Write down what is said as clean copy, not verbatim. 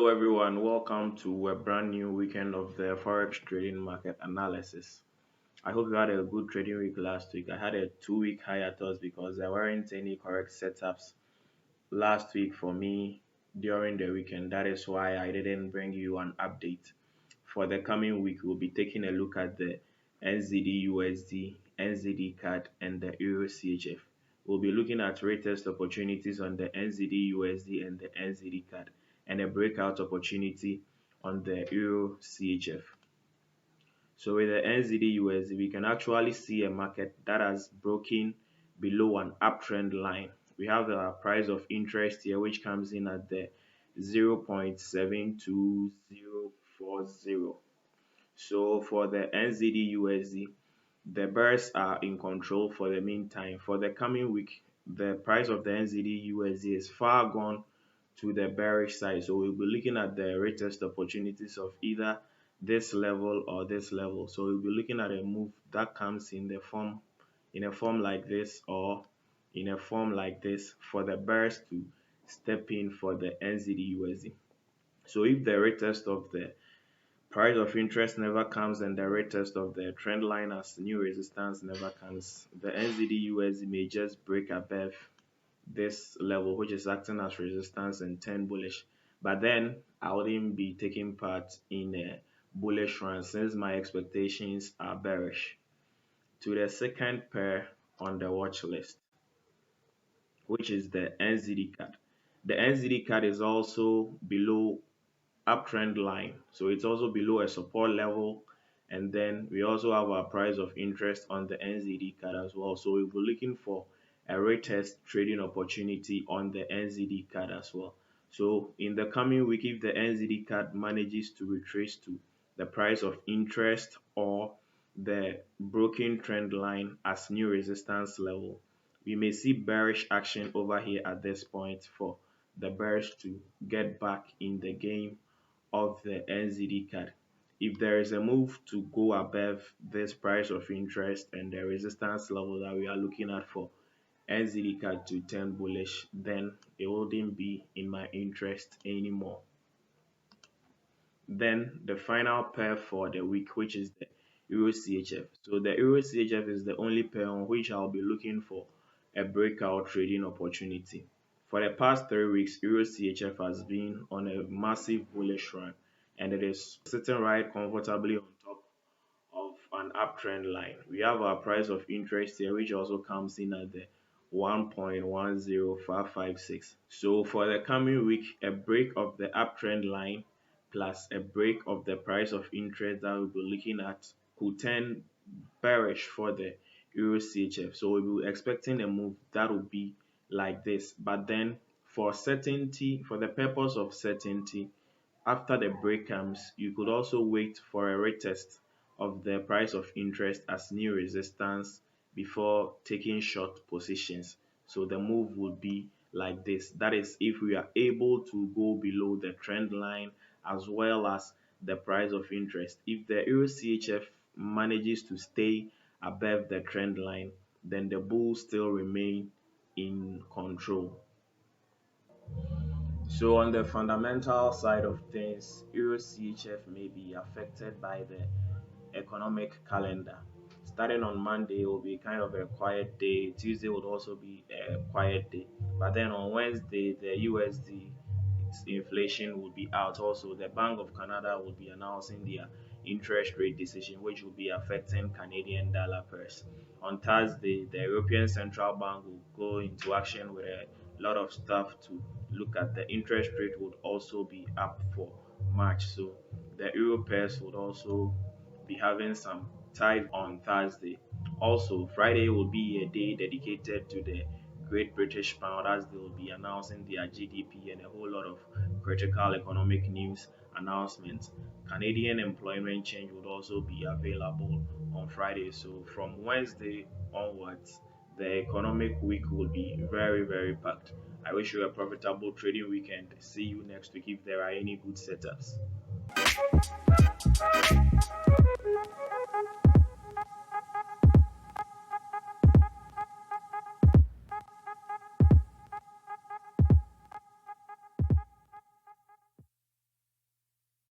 Hello, everyone. Welcome to a brand new weekend of the Forex trading market analysis. I hope you had a good trading week last week. I had a 2 week hiatus because there weren't any correct setups last week for me during the weekend. That is why I didn't bring you an update. For the coming week, we'll be taking a look at the NZDUSD, NZDCAD, and the EURCHF. We'll be looking at retest opportunities on the NZDUSD and the NZDCAD, and a breakout opportunity on the EURCHF. So with the NZDUSD, we can actually see a market that has broken below an uptrend line. We have a price of interest here, which comes in at the 0.72040. So for the NZDUSD, the bears are in control for the meantime. For the coming week, the price of the NZDUSD is far gone to the bearish side. So we'll be looking at the retest opportunities of either this level or this level. So we'll be looking at a move that comes in a form like this or in a form like this for the bears to step in for the NZDUSD. So if the retest of the price of interest never comes and the retest of the trend line as new resistance never comes, the NZDUSD may just break above this level, which is acting as resistance and turn bullish. But then I wouldn't be taking part in a bullish run since my expectations are bearish. To the second pair on the watch list, which is the NZDCAD. The NZDCAD is also below uptrend line, so it's also below a support level, and then we also have our price of interest on the NZDCAD as well. So we'll be looking for a retest trading opportunity on the NZDCAD as well. So in the coming week, if the NZDCAD manages to retrace to the price of interest or the broken trend line as new resistance level, we may see bearish action over here at this point for the bears to get back in the game of the NZDCAD. If there is a move to go above this price of interest and the resistance level that we are looking at for NZDCAD to turn bullish, then it wouldn't be in my interest anymore. Then the final pair for the week, which is the EURCHF. So the EURCHF is the only pair on which I'll be looking for a breakout trading opportunity. For the past 3 weeks, EURCHF has been on a massive bullish run, and it is sitting right comfortably on top of an uptrend line. We have our price of interest here, which also comes in at the 1.10556. So for the coming week, a break of the uptrend line plus a break of the price of interest that we'll be looking at could turn bearish for the EURCHF. So we'll be expecting a move that will be like this. But then for certainty, for the purpose of certainty, after the break comes, you could also wait for a retest of the price of interest as new resistance before taking short positions. So the move would be like this. That is if we are able to go below the trend line as well as the price of interest. If the EURCHF manages to stay above the trend line, then the bulls still remain in control. So on the fundamental side of things, EURCHF may be affected by the economic calendar. Starting on Monday will be kind of a quiet day. Tuesday would also be a quiet day. But then on Wednesday, the USD inflation will be out. Also, the Bank of Canada will be announcing their interest rate decision, which will be affecting Canadian dollar pairs. On Thursday, the European Central Bank will go into action with a lot of stuff to look at. The interest rate would also be up for March. So the Euro pairs would also be having some tide on Thursday. Also, Friday will be a day dedicated to the Great British Pound, as they will be announcing their GDP and a whole lot of critical economic news announcements. Canadian employment change would also be available on Friday. So from Wednesday onwards, the economic week will be very, very packed. I wish you a profitable trading weekend. See you next week if there are any good setups.